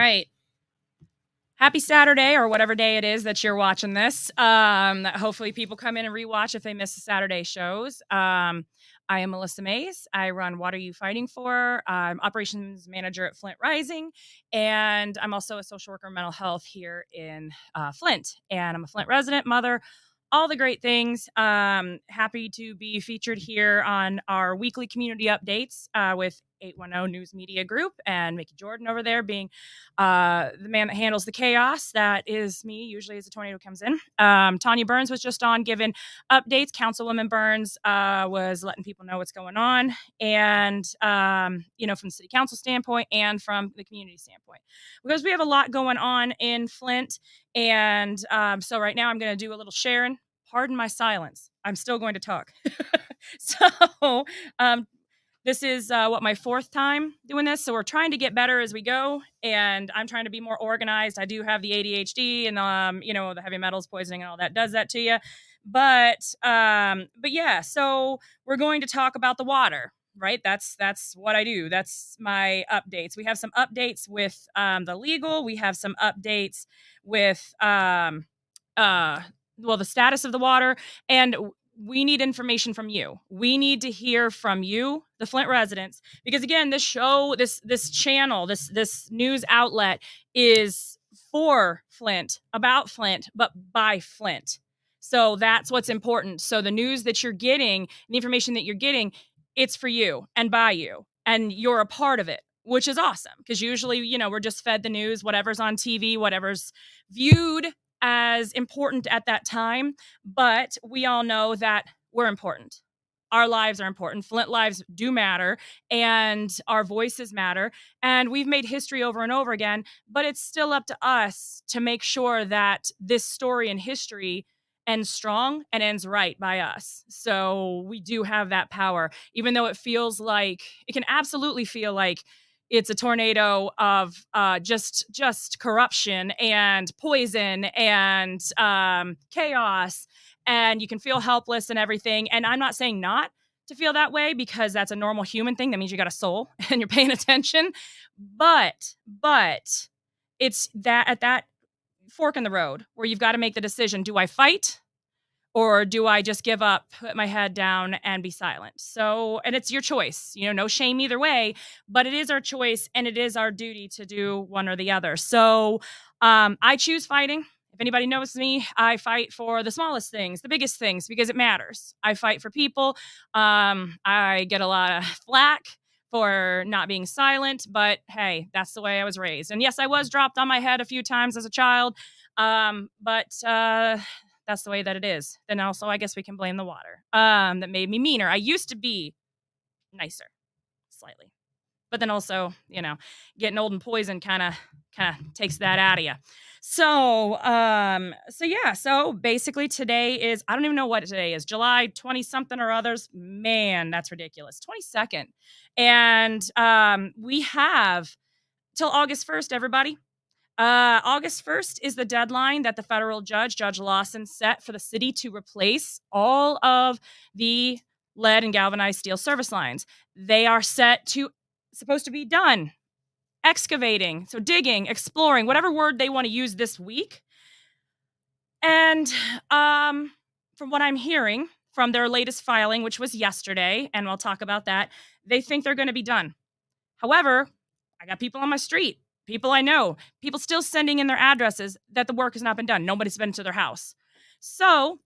right. Happy Saturday or whatever day it is that you're watching this. Hopefully, people come in and rewatch if they miss the Saturday shows. I am Melissa Mays. I run What Are You Fighting For? I'm operations manager at Flint Rising, and I'm also a social worker in mental health here in Flint. And I'm a Flint resident, mother, all the great things. Happy to be featured here on our weekly community updates with 810 News Media Group and Mickey Jordan over there being the man that handles the chaos. That is me, usually as a tornado comes in. Tanya Burns was just on giving updates. Councilwoman Burns was letting people know what's going on. And, from the city council standpoint and from the community standpoint. Because we have a lot going on in Flint. And so right now I'm going to do a little sharing. Pardon my silence. I'm still going to talk. So this is my fourth time doing this. So we're trying to get better as we go. And I'm trying to be more organized. I do have the ADHD and, the heavy metals poisoning and all that does that to you. But yeah, so we're going to talk about the water, right? That's what I do. That's my updates. We have some updates with the legal. We have some updates with the status of the water, and we need information from you. We need to hear from you, the Flint residents, because again, this show, this channel, this news outlet is for Flint, about Flint, but by Flint. So that's what's important. So the news that you're getting, the information that you're getting, it's for you and by you, and you're a part of it, which is awesome. Because usually, we're just fed the news, whatever's on TV, whatever's viewed as important at that time. But we all know that we're important. Our lives are important. Flint lives do matter, and our voices matter. And we've made history over and over again, but it's still up to us to make sure that this story in history ends strong and ends right by us. So we do have that power, even though it can absolutely feel like it's a tornado of just corruption and poison and chaos, and you can feel helpless and everything. And I'm not saying not to feel that way, because that's a normal human thing. That means you got a soul and you're paying attention. But it's that at that fork in the road where you've got to make the decision: do I fight? Or do I just give up, put my head down, and be silent? So, and it's your choice, no shame either way, but it is our choice and it is our duty to do one or the other. So, I choose fighting. If anybody knows me, I fight for the smallest things, the biggest things, because it matters. I fight for people. I get a lot of flack for not being silent, but hey, that's the way I was raised. And yes, I was dropped on my head a few times as a child, but that's the way that it is. Then also, I guess we can blame the water that made me meaner. I used to be nicer, slightly, but then also, getting old and poison kind of takes that out of you. So yeah. So basically, today is, I don't even know what today is, July 20 something or others. Man, that's ridiculous. 22nd, and we have till August 1st, everybody. August 1st is the deadline that the federal judge, Judge Lawson, set for the city to replace all of the lead and galvanized steel service lines. They are supposed to be done. Excavating, so digging, exploring, whatever word they want to use this week. And from what I'm hearing from their latest filing, which was yesterday, and we'll talk about that, they think they're going to be done. However, I got people on my street, people I know, people still sending in their addresses that the work has not been done. Nobody's been to their house. So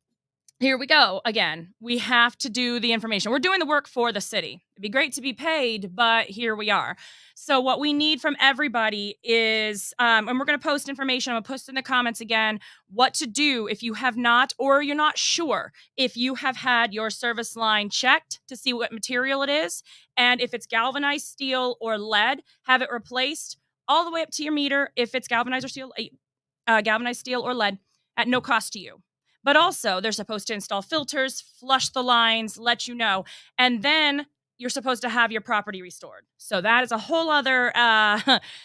here we go again. We have to do the information. We're doing the work for the city. It'd be great to be paid, but here we are. So what we need from everybody is, and we're going to post information. I'm going to post in the comments again, what to do if you have not, or you're not sure if you have had your service line checked to see what material it is. And if it's galvanized steel or lead, have it replaced all the way up to your meter. If it's galvanized steel or lead, at no cost to you. But also, they're supposed to install filters, flush the lines, let you know, and then you're supposed to have your property restored. So that is a whole other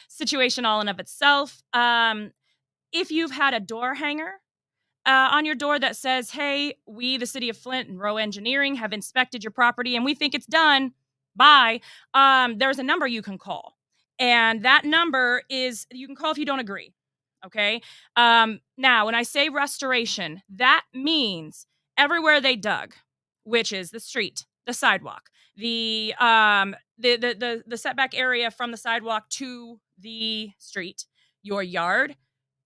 situation all in of itself. If you've had a door hanger on your door that says, hey, we, the city of Flint and Rowe Engineering, have inspected your property and we think it's done, bye, there's a number you can call. And that number is, you can call if you don't agree. Okay. Now, when I say restoration, that means everywhere they dug, which is the street, the sidewalk, the setback area from the sidewalk to the street, your yard,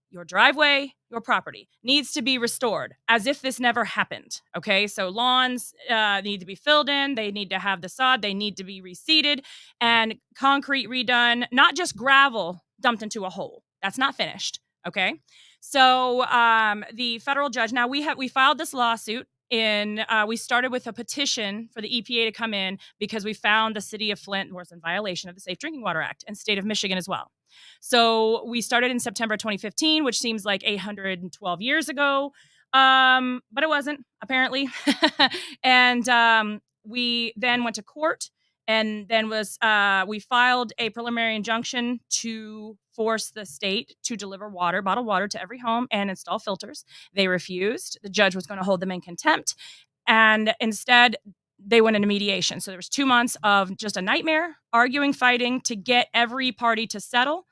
your driveway, your property needs to be restored as if this never happened. Okay. So lawns need to be filled in. They need to have the sod. They need to be reseeded and concrete redone, not just gravel dumped into a hole. That's not finished. Okay. So the federal judge, now we filed this lawsuit we started with a petition for the EPA to come in because we found the city of Flint was in violation of the Safe Drinking Water Act, and state of Michigan as well. So we started in September 2015, which seems like 812 years ago, but it wasn't, apparently. And we then went to court, and then we filed a preliminary injunction to force the state to deliver bottled water to every home and install filters. They refused. The judge was going to hold them in contempt, and instead they went into mediation. So there was 2 months of just a nightmare, arguing, fighting to get every party to settle.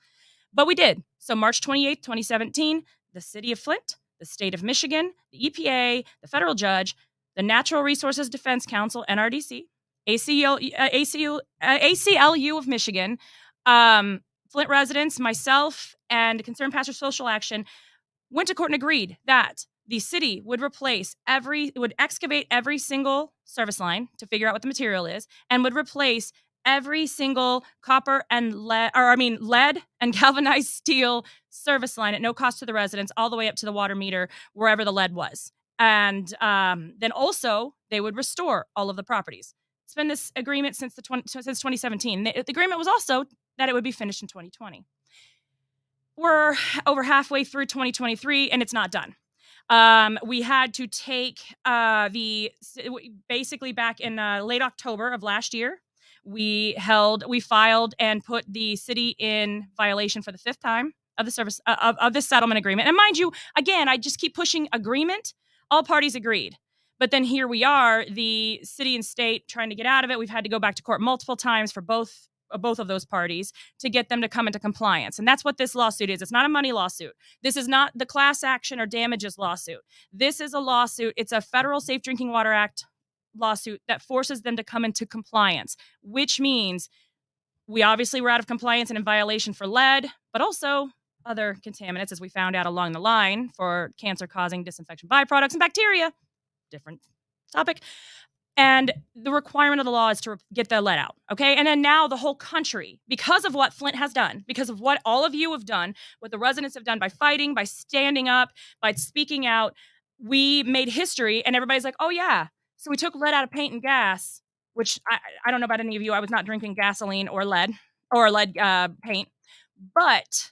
But we did. So March 28th, 2017, the city of Flint, the state of Michigan, the EPA, the federal judge, the Natural Resources Defense Council, NRDC, ACLU of Michigan, Flint residents, myself, and Concerned Pastor Social Action went to court and agreed that the city would excavate every single service line to figure out what the material is, and would replace every single copper and lead and galvanized steel service line at no cost to the residents, all the way up to the water meter, wherever the lead was. And then also they would restore all of the properties. It's been this agreement since 2017. The agreement was also that it would be finished in 2020. We're over halfway through 2023, and it's not done. We had to take basically back in late October of last year, we filed and put the city in violation for the 5th time of the service of this settlement agreement. And mind you, again, I just keep pushing agreement. All parties agreed. But then here we are, the city and state trying to get out of it. We've had to go back to court multiple times for both of those parties to get them to come into compliance. And that's what this lawsuit is. It's not a money lawsuit. This is not the class action or damages lawsuit. This is a lawsuit. It's a federal Safe Drinking Water Act lawsuit that forces them to come into compliance, which means we obviously were out of compliance and in violation for lead, but also other contaminants, as we found out along the line, for cancer-causing disinfection byproducts and bacteria. Different topic. And the requirement of the law is to get the lead out. Okay. And then now the whole country, because of what Flint has done, because of what all of you have done, what the residents have done by fighting, by standing up, by speaking out, we made history. And everybody's like, oh, yeah. So we took lead out of paint and gas, which I don't know about any of you. I was not drinking gasoline or lead paint, but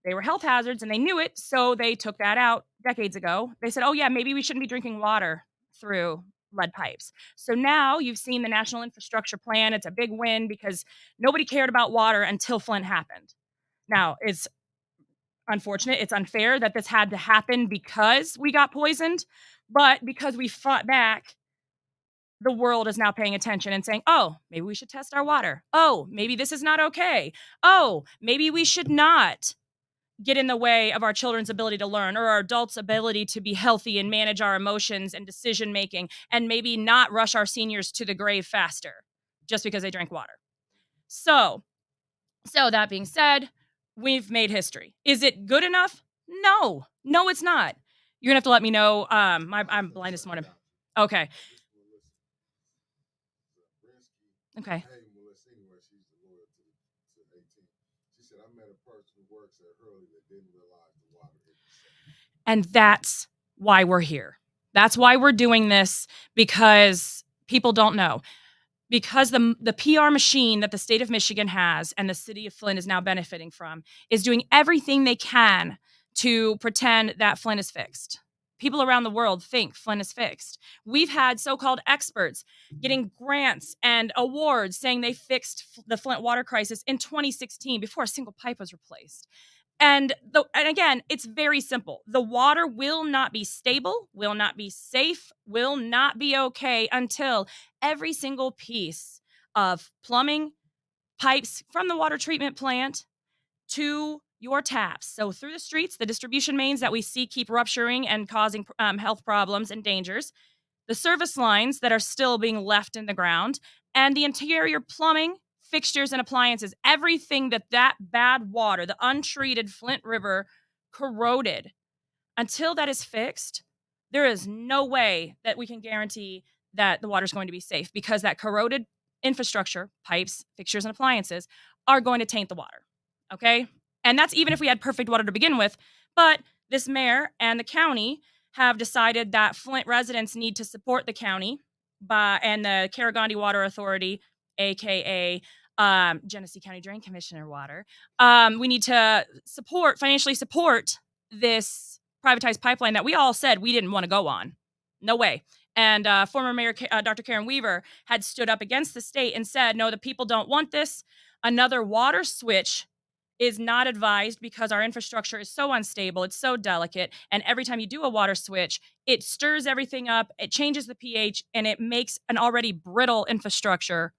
they were health hazards and they knew it. So they took that out decades ago. They said, oh, yeah, maybe we shouldn't be drinking water through lead pipes. So now you've seen the National Infrastructure Plan. It's a big win because nobody cared about water until Flint happened. Now, it's unfortunate. It's unfair that this had to happen because we got poisoned, but because we fought back, the world is now paying attention and saying, oh, maybe we should test our water. Oh, maybe this is not okay. Oh, maybe we should not get in the way of our children's ability to learn or our adults' ability to be healthy and manage our emotions and decision making, and maybe not rush our seniors to the grave faster just because they drank water. So that being said, we've made history. Is it good enough? No, it's not. You're gonna have to let me know. I'm blind this morning. Okay. Okay. And that's why we're here. That's why we're doing this, because people don't know. Because the PR machine that the state of Michigan has and the city of Flint is now benefiting from is doing everything they can to pretend that Flint is fixed. People around the world think Flint is fixed. We've had so-called experts getting grants and awards saying they fixed the Flint water crisis in 2016 before a single pipe was replaced. And again, it's very simple. The water will not be stable, will not be safe, will not be okay until every single piece of plumbing, pipes from the water treatment plant to your taps. So through the streets, the distribution mains that we see keep rupturing and causing health problems and dangers, the service lines that are still being left in the ground, and the interior plumbing, fixtures, and appliances. Everything that bad water, the untreated Flint River, corroded. Until that is fixed, there is no way that we can guarantee that the water is going to be safe, because that corroded infrastructure, pipes, fixtures, and appliances are going to taint the water. Okay? And that's even if we had perfect water to begin with. But this mayor and the county have decided that Flint residents need to support the county and the Karagandhi Water Authority, aka Genesee County Drain Commissioner Water. We need to financially support this privatized pipeline that we all said we didn't want to go on. No way. And former Mayor Dr. Karen Weaver had stood up against the state and said, no, the people don't want this. Another water switch is not advised because our infrastructure is so unstable, it's so delicate, and every time you do a water switch, it stirs everything up, it changes the pH, and it makes an already brittle infrastructure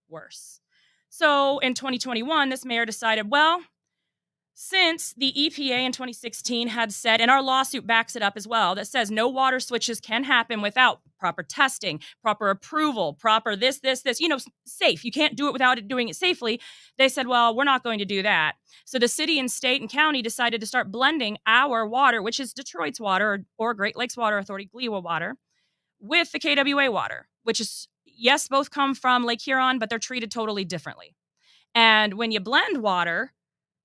worse. So in 2021, this mayor decided, well, since the EPA in 2016 had said, and our lawsuit backs it up as well, that says no water switches can happen without proper testing, proper approval, proper this, safe. You can't do it without doing it safely. They said, well, we're not going to do that. So the city and state and county decided to start blending our water, which is Detroit's water or Great Lakes Water Authority, GLEWA water, with the KWA water, which is, yes, both come from Lake Huron, but they're treated totally differently. And when you blend water,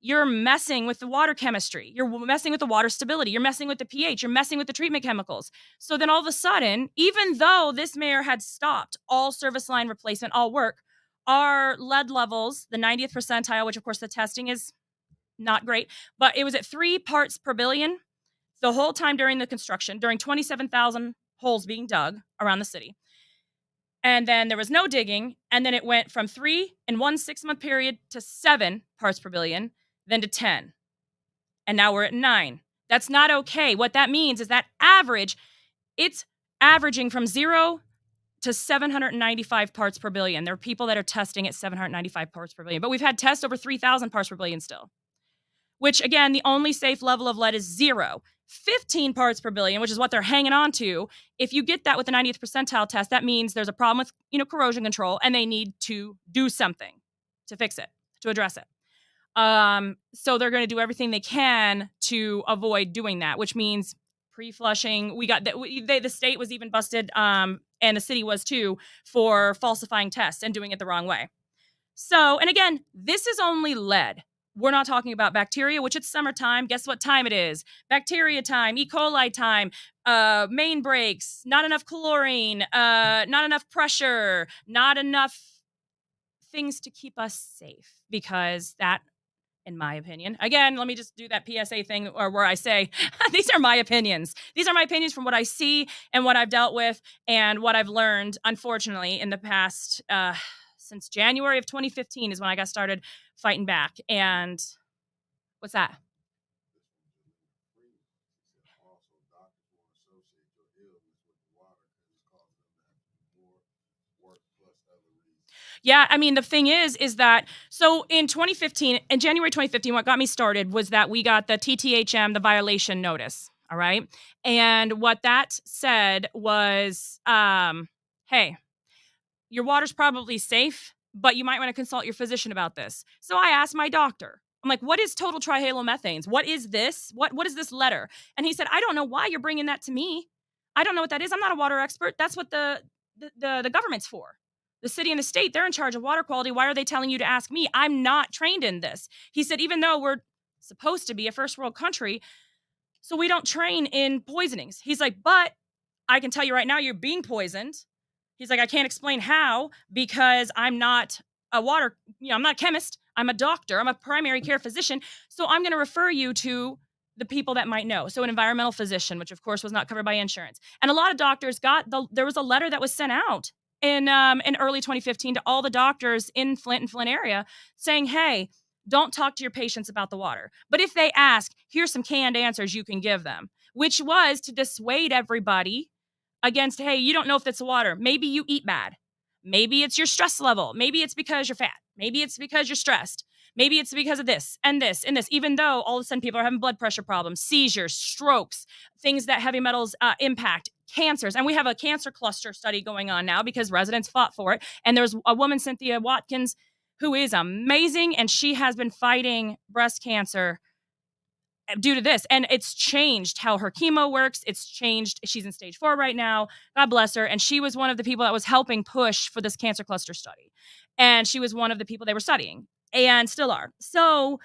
you're messing with the water chemistry. You're messing with the water stability. You're messing with the pH. You're messing with the treatment chemicals. So then all of a sudden, even though this mayor had stopped all service line replacement, all work, our lead levels, the 90th percentile, which of course the testing is not great, but it was at 3 parts per billion the whole time during the construction, during 27,000 holes being dug around the city. And then there was no digging. And then it went from 3 in one 6-month period to 7 parts per billion, then to 10. And now we're at 9. That's not okay. What that means is that it's averaging from 0 to 795 parts per billion. There are people that are testing at 795 parts per billion, but we've had tests over 3,000 parts per billion still, which again, the only safe level of lead is 0. 15 parts per billion, which is what they're hanging on to. If you get that with the 90th percentile test, that means there's a problem with, corrosion control, and they need to do something to fix it, to address it. So they're going to do everything they can to avoid doing that, which means pre-flushing. We got that. The state was even busted, and the city was too, for falsifying tests and doing it the wrong way. So, and again, this is only lead. We're not talking about bacteria, which it's summertime. Guess what time it is? Bacteria time, E. coli time, main breaks, not enough chlorine, not enough pressure, not enough things to keep us safe. Because that, in my opinion, again, let me just do that PSA thing where I say, these are my opinions. These are my opinions from what I see and what I've dealt with and what I've learned, unfortunately, in the past, since January of 2015 is when I got started fighting back. And what's that? Yeah, I mean, the thing is that, so in 2015, in January 2015, what got me started was that we got the TTHM, the violation notice, all right? And what that said was, hey, your water's probably safe, but you might want to consult your physician about this. So I asked my doctor. I'm like, what is total trihalomethanes? What is this? What is this letter? And he said, I don't know why you're bringing that to me. I don't know what that is. I'm not a water expert. That's what the government's for. The city and the state, they're in charge of water quality. Why are they telling you to ask me? I'm not trained in this. He said, even though we're supposed to be a first world country, so we don't train in poisonings. He's like, but I can tell you right now, you're being poisoned. He's like, I can't explain how because I'm not a I'm not a chemist. I'm a doctor. I'm a primary care physician. So I'm going to refer you to the people that might know. So an environmental physician, which of course was not covered by insurance. And a lot of doctors there was a letter that was sent out in early 2015 to all the doctors in Flint and Flint area saying, hey, don't talk to your patients about the water. But if they ask, here's some canned answers you can give them, which was to dissuade everybody against, hey, you don't know if that's the water. Maybe you eat bad. Maybe it's your stress level. Maybe it's because you're fat. Maybe it's because you're stressed. Maybe it's because of this and this and this, even though all of a sudden people are having blood pressure problems, seizures, strokes, things that heavy metals impact, cancers. And we have a cancer cluster study going on now because residents fought for it. And there's a woman, Cynthia Watkins, who is amazing. And she has been fighting breast cancer due to this. And it's changed how her chemo works. It's changed. She's in stage 4 right now. God bless her. And she was one of the people that was helping push for this cancer cluster study. And she was one of the people they were studying and still are. So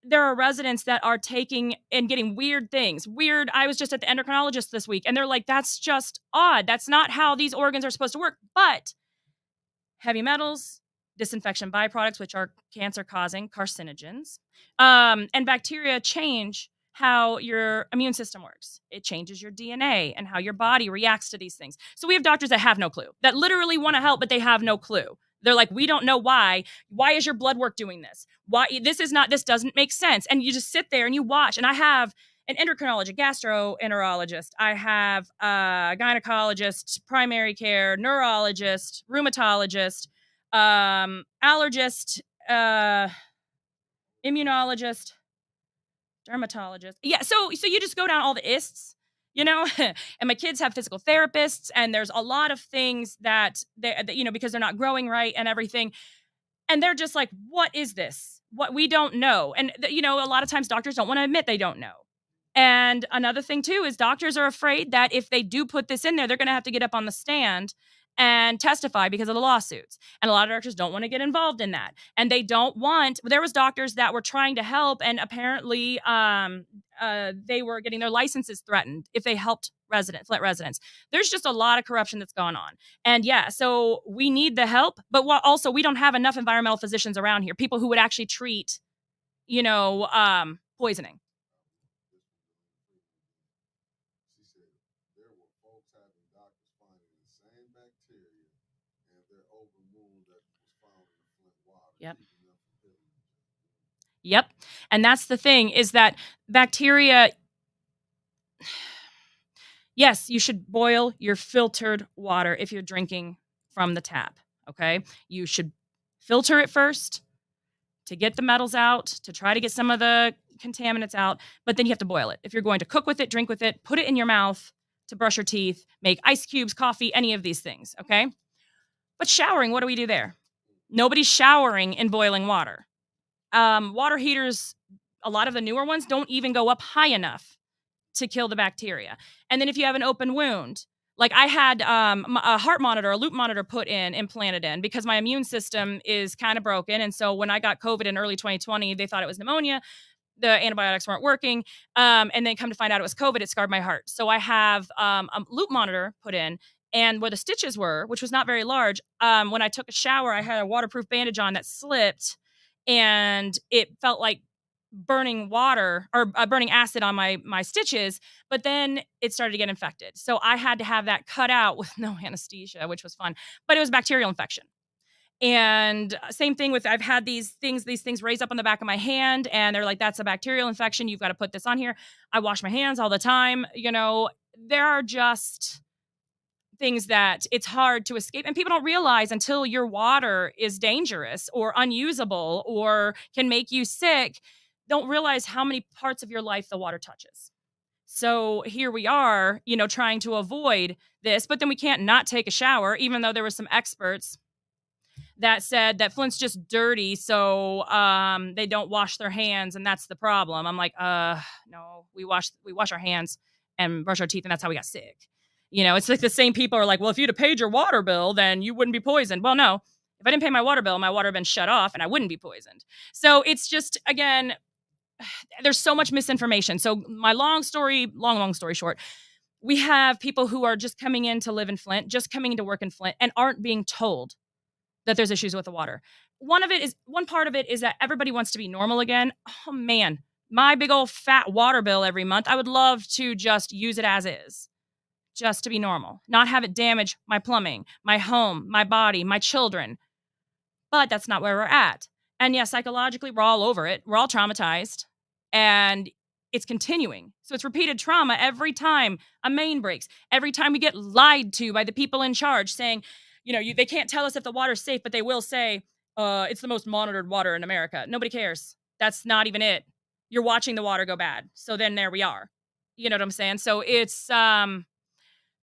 there are residents that are taking and getting weird things. Weird. I was just at the endocrinologist this week and they're like, that's just odd. That's not how these organs are supposed to work. But heavy metals, disinfection byproducts, which are cancer causing carcinogens, and bacteria change how your immune system works. It changes your DNA and how your body reacts to these things. So we have doctors that have no clue, that literally want to help, but they have no clue. They're like, we don't know why. Why is your blood work doing this? Why this doesn't make sense. And you just sit there and you watch. And I have an endocrinologist, gastroenterologist. I have a gynecologist, primary care, neurologist, rheumatologist, allergist, immunologist, dermatologist. Yeah, so you just go down all the ists, you know, and my kids have physical therapists, and there's a lot of things that because they're not growing right and everything, and they're just like, what is this? What we don't know, and a lot of times doctors don't want to admit they don't know. And another thing too is doctors are afraid that if they do put this in there, they're going to have to get up on the stand and testify because of the lawsuits. And a lot of doctors don't want to get involved in that. And they don't want, there was doctors that were trying to help, and apparently they were getting their licenses threatened if they helped Flint residents. There's just a lot of corruption that's gone on. And yeah, so we need the help, but also we don't have enough environmental physicians around here, people who would actually treat, poisoning. Yep. Yep. And that's the thing, is that bacteria, yes, you should boil your filtered water if you're drinking from the tap. Okay. You should filter it first to get the metals out, to try to get some of the contaminants out, but then you have to boil it. If you're going to cook with it, drink with it, put it in your mouth to brush your teeth, make ice cubes, coffee, any of these things. Okay. But showering, what do we do there? Nobody's showering in boiling water. Water heaters, a lot of the newer ones, don't even go up high enough to kill the bacteria. And then if you have an open wound, like I had a heart monitor, a loop monitor implanted in because my immune system is kind of broken. And so when I got COVID in early 2020, they thought it was pneumonia. The antibiotics weren't working. And then come to find out it was COVID, it scarred my heart. So I have a loop monitor put in. And where the stitches were, which was not very large, when I took a shower, I had a waterproof bandage on that slipped, and it felt like burning water or burning acid on my stitches, but then it started to get infected. So I had to have that cut out with no anesthesia, which was fun, but it was bacterial infection. And same thing with, I've had these things raise up on the back of my hand, and they're like, that's a bacterial infection. You've got to put this on here. I wash my hands all the time. There are just things that it's hard to escape, and people don't realize until your water is dangerous or unusable or can make you sick, don't realize how many parts of your life the water touches. So here we are, trying to avoid this, but then we can't not take a shower, even though there were some experts that said that Flint's just dirty, so they don't wash their hands, and that's the problem. I'm like, no, we wash our hands and brush our teeth, and that's how we got sick. It's like the same people are like, well, if you'd have paid your water bill, then you wouldn't be poisoned. Well, no, if I didn't pay my water bill, my water had been shut off and I wouldn't be poisoned. So it's just, again, there's so much misinformation. So my long story short, we have people who are just coming in to live in Flint, just coming into work in Flint, and aren't being told that there's issues with the water. One part of it is that everybody wants to be normal again. Oh man, my big old fat water bill every month, I would love to just use it as is. Just to be normal, not have it damage my plumbing, my home, my body, my children. But that's not where we're at. And yes, psychologically, we're all over it. We're all traumatized, and it's continuing. So it's repeated trauma every time a main breaks, every time we get lied to by the people in charge saying, they can't tell us if the water's safe, but they will say, It's the most monitored water in America. Nobody cares. That's not even it. You're watching the water go bad. So then there we are. You know what I'm saying? So it's the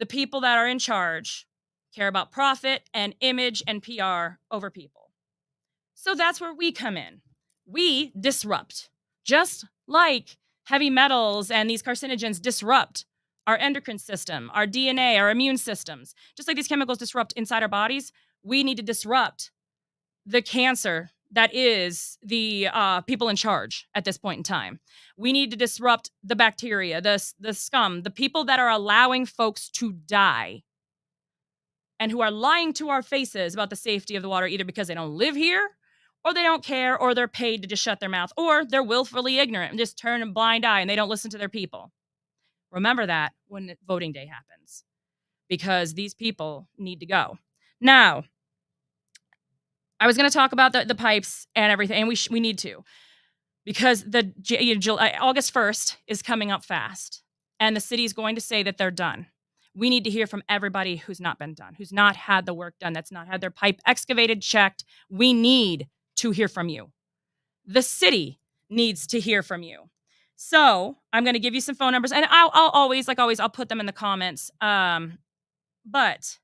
people that are in charge care about profit and image and PR over people. So that's where we come in. We disrupt, just like heavy metals and these carcinogens disrupt our endocrine system, our DNA, our immune systems. Just like these chemicals disrupt inside our bodies, we need to disrupt the cancer that is the people in charge at this point in time. We need to disrupt the bacteria, the scum, the people that are allowing folks to die and who are lying to our faces about the safety of the water, either because they don't live here or they don't care or they're paid to just shut their mouth or they're willfully ignorant and just turn a blind eye and they don't listen to their people. Remember that when voting day happens, because these people need to go. Now, I was going to talk about the pipes and everything, and we need to, because August 1st is coming up fast, and the city is going to say that they're done. We need to hear from everybody who's not been done, who's not had the work done, that's not had their pipe excavated, checked. We need to hear from you. The city needs to hear from you. So I'm going to give you some phone numbers, and I'll always, like always, I'll put them in the comments. But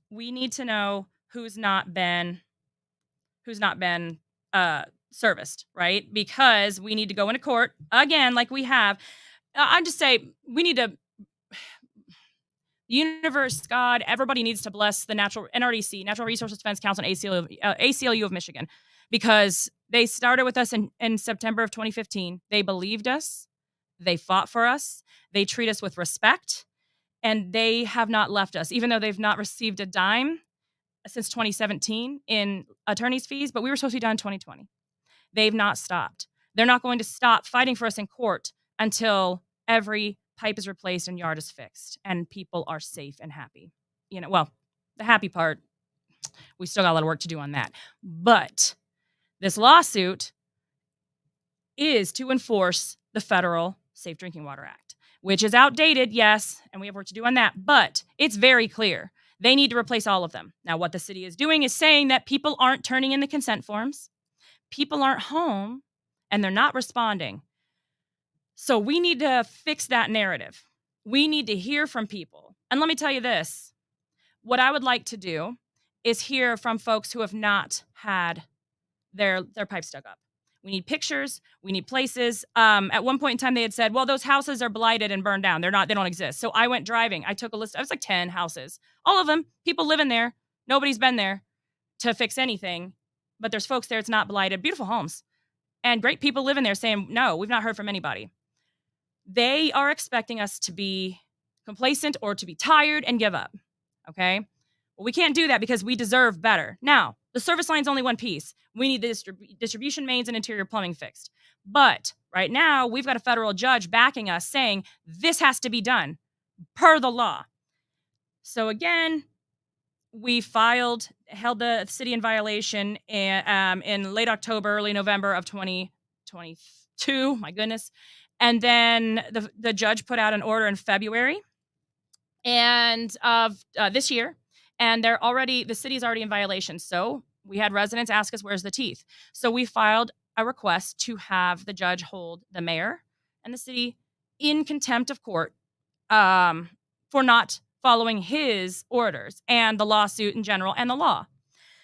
we need to know who's not been serviced, right? Because we need to go into court again, like we have. I just say we need to. Universe, God, everybody needs to bless the NRDC, Natural Resources Defense Council, and ACLU of Michigan, because they started with us in September of 2015. They believed us, they fought for us, they treat us with respect, and they have not left us, even though they've not received a dime since 2017 in attorney's fees, but we were supposed to be done in 2020. They've not stopped. They're not going to stop fighting for us in court until every pipe is replaced and yard is fixed and people are safe and happy. You know, well, the happy part, we still got a lot of work to do on that. But this lawsuit is to enforce the Federal Safe Drinking Water Act, which is outdated, yes, and we have work to do on that, but it's very clear. They need to replace all of them. Now, what the city is doing is saying that people aren't turning in the consent forms, people aren't home, and they're not responding. So we need to fix that narrative. We need to hear from people. And let me tell you this. What I would like to do is hear from folks who have not had their pipes dug up. We need pictures. We need places. At one point in time, they had said, well, those houses are blighted and burned down. They don't exist. So I went driving. I took a list. I was like 10 houses. All of them, people live in there. Nobody's been there to fix anything. But there's folks there. It's not blighted. Beautiful homes. And great people live in there saying, no, we've not heard from anybody. They are expecting us to be complacent or to be tired and give up. Okay? Well, we can't do that because we deserve better. Now, the service line's only one piece. We need the distribution mains and interior plumbing fixed. But right now, we've got a federal judge backing us saying this has to be done per the law. So again, we held the city in violation in late October, early November of 2022. My goodness. And then the judge put out an order in February of this year. And the city's already in violation. So we had residents ask us, where's the teeth? So we filed a request to have the judge hold the mayor and the city in contempt of court for not following his orders and the lawsuit in general and the law.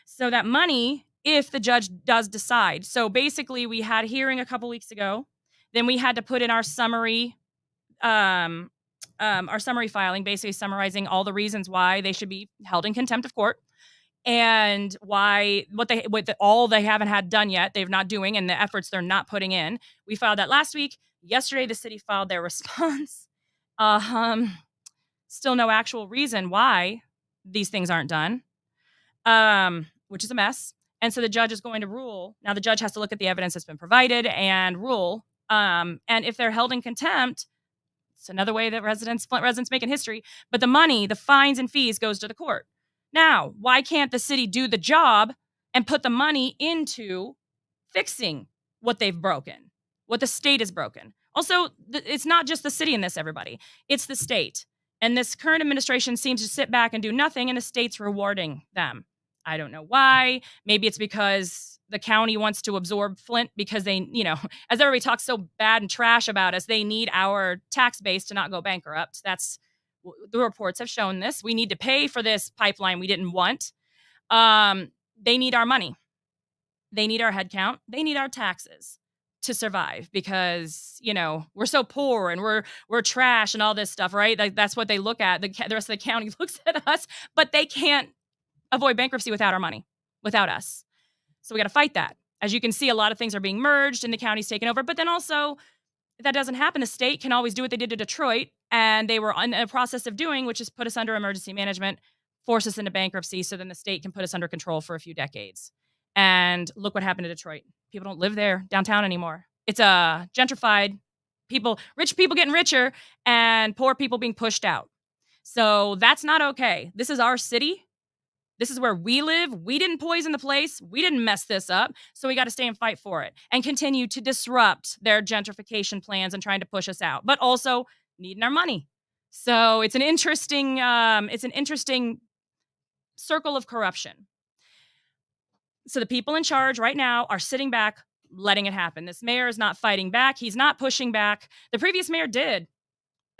So that money, if the judge does decide. So basically, we had a hearing a couple weeks ago. Then we had to put in our summary filing, basically summarizing all the reasons why they should be held in contempt of court and why all they haven't had done yet, they're not doing, and the efforts they're not putting in. We filed that last week. Yesterday, the city filed their response. Still no actual reason why these things aren't done, which is a mess. And so the judge is going to rule. Now the judge has to look at the evidence that's been provided and rule. And if they're held in contempt, it's another way that Flint residents making history. But the money, the fines and fees goes to the court. Now, why can't the city do the job and put the money into fixing what they've broken, what the state has broken? Also, it's not just the city in this, everybody. It's the state. And this current administration seems to sit back and do nothing, and the state's rewarding them. I don't know why. Maybe it's because the county wants to absorb Flint because they, as everybody talks so bad and trash about us, they need our tax base to not go bankrupt. That's the reports have shown this. We need to pay for this pipeline we didn't want. They need our money. They need our headcount. They need our taxes to survive because we're so poor and we're trash and all this stuff, right? Like that's what they look at. The rest of the county looks at us, but they can't avoid bankruptcy without our money, without us. So we got to fight that. As you can see, a lot of things are being merged and the county's taken over. But then also, if that doesn't happen, the state can always do what they did to Detroit, and they were in a process of doing, which is put us under emergency management, force us into bankruptcy, so then the state can put us under control for a few decades. And look what happened to Detroit. People don't live there downtown anymore. It's gentrified. Rich people getting richer, and poor people being pushed out. So that's not okay. This is our city. This is where we live. We didn't poison the place. We didn't mess this up. So we got to stay and fight for it and continue to disrupt their gentrification plans and trying to push us out, but also needing our money. So it's an interesting circle of corruption. So the people in charge right now are sitting back, letting it happen. This mayor is not fighting back. He's not pushing back. The previous mayor did.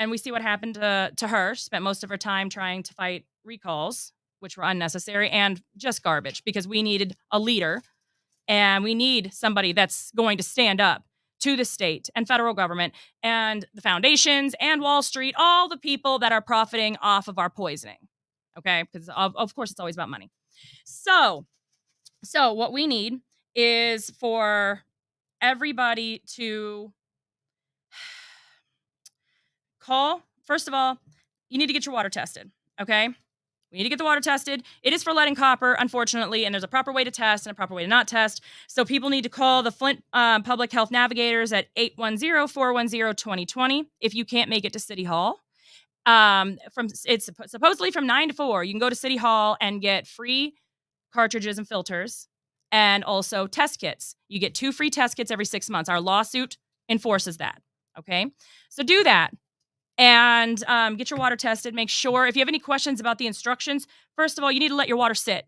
And we see what happened to her. She spent most of her time trying to fight recalls, which were unnecessary and just garbage because we needed a leader and we need somebody that's going to stand up to the state and federal government and the foundations and Wall Street, all the people that are profiting off of our poisoning. Okay, because of course it's always about money. So what we need is for everybody to call. First of all, you need to get your water tested. Okay. We need to get the water tested. It is for lead and copper, unfortunately, and there's a proper way to test and a proper way to not test. So people need to call the Flint Public Health Navigators at 810-410-2020 if you can't make it to City Hall. It's supposedly from 9 to 4. You can go to City Hall and get free cartridges and filters and also test kits. You get 2 free test kits every 6 months. Our lawsuit enforces that. Okay, so do that. And get your water tested. Make sure if you have any questions about the instructions, first of all, you need to let your water sit.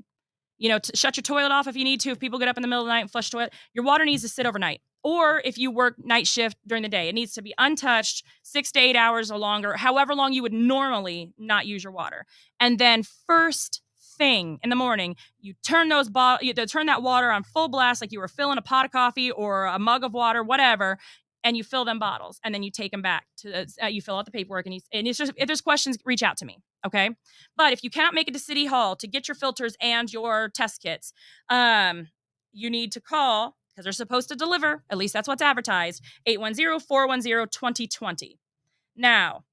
Shut your toilet off if you need to. If people get up in the middle of the night and flush the toilet, your water needs to sit overnight. Or if you work night shift during the day, it needs to be untouched 6 to 8 hours or longer, however long you would normally not use your water. And then first thing in the morning, you turn that water on full blast like you were filling a pot of coffee or a mug of water, whatever. And you fill them bottles, and then you take them back to you fill out the paperwork, and it's just if there's questions, reach out to me, okay? But if you cannot make it to City Hall to get your filters and your test kits, you need to call because they're supposed to deliver. At least that's what's advertised. 810-410-2020. Now,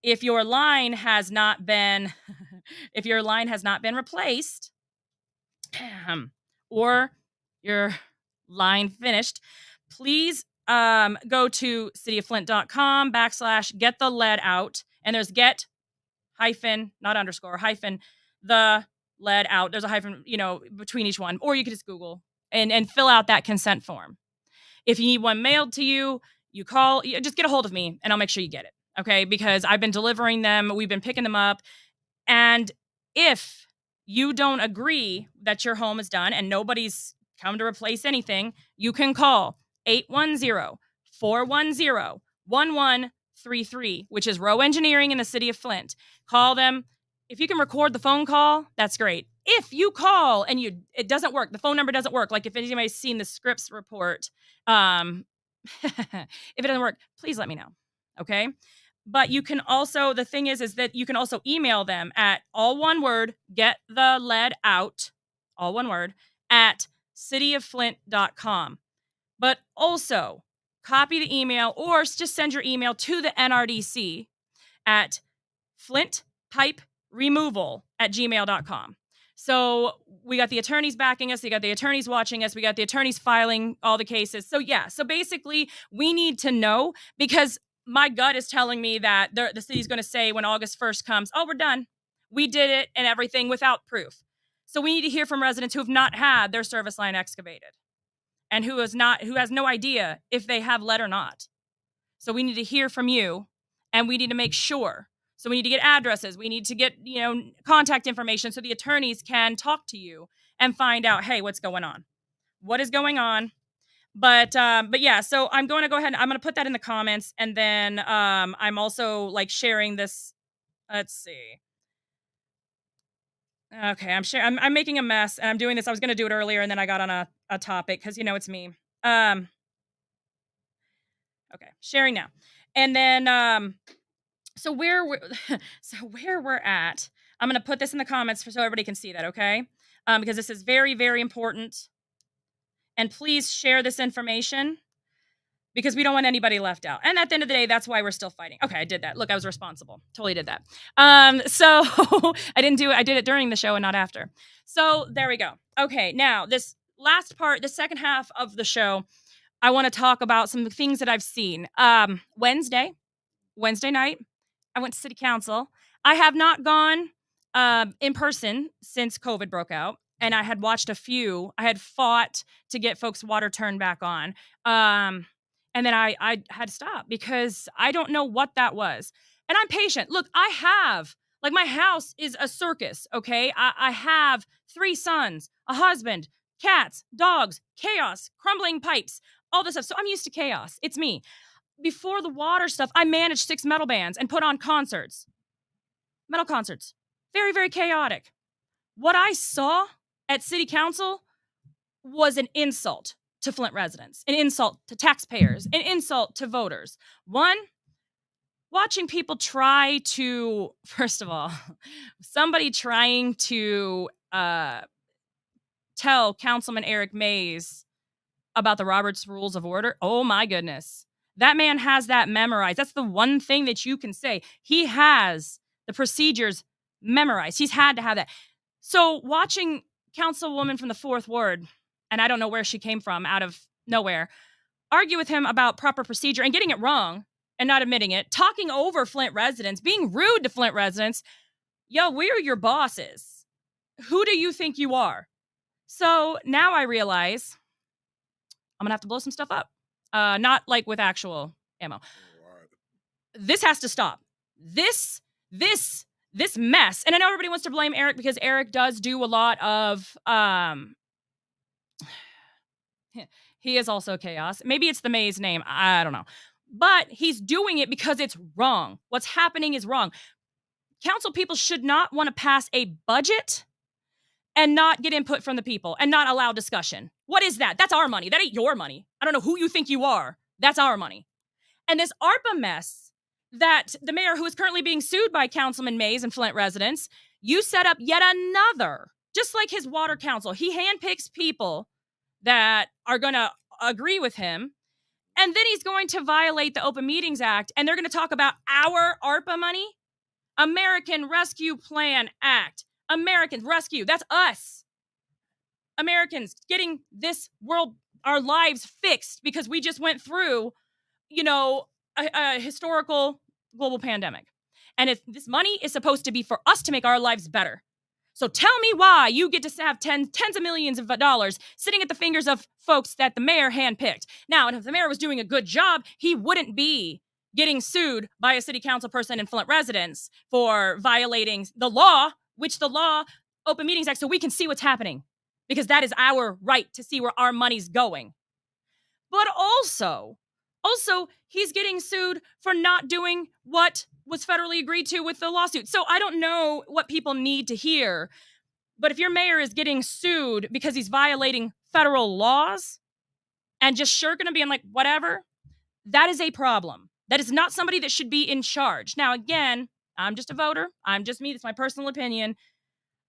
if your line has not been replaced, or your line finished, please. Go to cityofflint.com /get the lead out. And there's get hyphen, not underscore, hyphen the lead out. There's a hyphen, between each one. Or you could just Google and fill out that consent form. If you need one mailed to you, you call, just get a hold of me and I'll make sure you get it. Okay. Because I've been delivering them. We've been picking them up. And if you don't agree that your home is done and nobody's come to replace anything, you can call 810-410-1133, which is Rowe Engineering in the city of Flint. Call them. If you can record the phone call, that's great. If you call and it doesn't work, the phone number doesn't work, like if anybody's seen the Scripps report, if it doesn't work, please let me know, okay? But you can also, the thing is that you can also email them at all one word, get the lead out, all one word, at cityofflint.com. But also copy the email or just send your email to the NRDC at flintpiperemoval@gmail.com. So we got the attorneys backing us. We got the attorneys watching us. We got the attorneys filing all the cases. So yeah, so basically we need to know because my gut is telling me that the city's going to say when August 1st comes, oh, we're done. We did it and everything without proof. So we need to hear from residents who have not had their service line excavated. And who has no idea if they have lead or not. So we need to hear from you and we need to make sure. So we need to get addresses. We need to get, contact information so the attorneys can talk to you and find out, hey, what's going on? What is going on? But yeah, so I'm going to go ahead and I'm going to put that in the comments, and then I'm also like sharing this. Let's see. Okay, I'm making a mess, and I'm doing this. I was going to do it earlier, and then I got on a topic because it's me. Okay, sharing now, and then so where we're so where we're at. I'm going to put this in the comments so everybody can see that. Okay, because this is very, very important, and please share this information, because we don't want anybody left out. And at the end of the day, that's why we're still fighting. Okay, I did that. Look, I was responsible. Totally did that. So I didn't do it. I did it during the show and not after. So there we go. Okay, now this last part, the second half of the show, I want to talk about some things that I've seen. Wednesday night, I went to city council. I have not gone in person since COVID broke out, and I had watched a few. I had fought to get folks' water turned back on. And then I had to stop because I don't know what that was. And I'm patient. Look, I have, like, my house is a circus, okay? I have 3 sons, a husband, cats, dogs, chaos, crumbling pipes, all this stuff. So I'm used to chaos. It's me. Before the water stuff, I managed 6 metal bands and put on concerts. Metal concerts. Very, very chaotic. What I saw at city council was an insult to Flint residents, an insult to taxpayers, an insult to voters. One, watching people try to, first of all, somebody trying to tell Councilman Eric Mays about the Roberts Rules of Order. Oh my goodness. That man has that memorized. That's the one thing that you can say. He has the procedures memorized. He's had to have that. So watching Councilwoman from the 4th Ward, and I don't know where she came from, out of nowhere, argue with him about proper procedure and getting it wrong and not admitting it, talking over Flint residents, being rude to Flint residents. Yo, we're your bosses. Who do you think you are? So now I realize I'm gonna have to blow some stuff up. Not like with actual ammo. This has to stop. This mess. And I know everybody wants to blame Eric because Eric does do a lot of he is also chaos. Maybe it's the Mays name. I don't know. But he's doing it because it's wrong. What's happening is wrong. Council people should not want to pass a budget and not get input from the people and not allow discussion. What is that? That's our money. That ain't your money. I don't know who you think you are. That's our money. And this ARPA mess that the mayor, who is currently being sued by Councilman Mays and Flint residents, you set up yet another, just like his water council. He handpicks people that are going to agree with him. And then he's going to violate the Open Meetings Act. And they're going to talk about our ARPA money. American Rescue Plan Act. Americans rescue. That's us. Americans getting this world, our lives fixed because we just went through, a historical global pandemic. And if this money is supposed to be for us to make our lives better. So tell me why you get to have tens of millions of dollars sitting at the fingers of folks that the mayor handpicked. Now, and if the mayor was doing a good job, he wouldn't be getting sued by a city council person in Flint residents for violating the law, which the law, Open Meetings Act, so we can see what's happening. Because that is our right to see where our money's going. But also, he's getting sued for not doing what was federally agreed to with the lawsuit. So I don't know what people need to hear. But if your mayor is getting sued because he's violating federal laws and just shirking and being like, whatever, that is a problem. That is not somebody that should be in charge. Now, again, I'm just a voter. I'm just me. It's my personal opinion.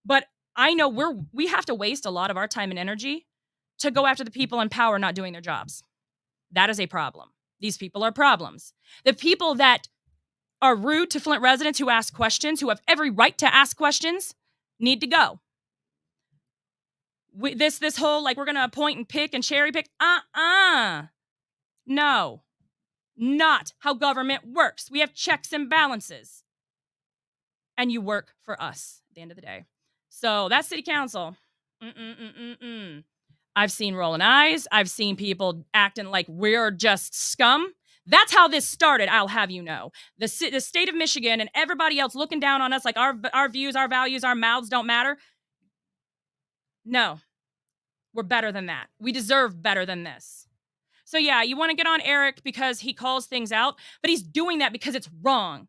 But I know we have to waste a lot of our time and energy to go after the people in power not doing their jobs. That is a problem. These people are problems. The people that are rude to Flint residents who ask questions, who have every right to ask questions, need to go. This whole, like, we're going to appoint and pick and cherry pick. No. Not how government works. We have checks and balances. And you work for us at the end of the day. So that's city council. I've seen rolling eyes. I've seen people acting like we're just scum. That's how this started, I'll have you know. The state of Michigan and everybody else looking down on us like our views, our values, our mouths don't matter. No, we're better than that. We deserve better than this. So yeah, you want to get on Eric because he calls things out, but he's doing that because it's wrong.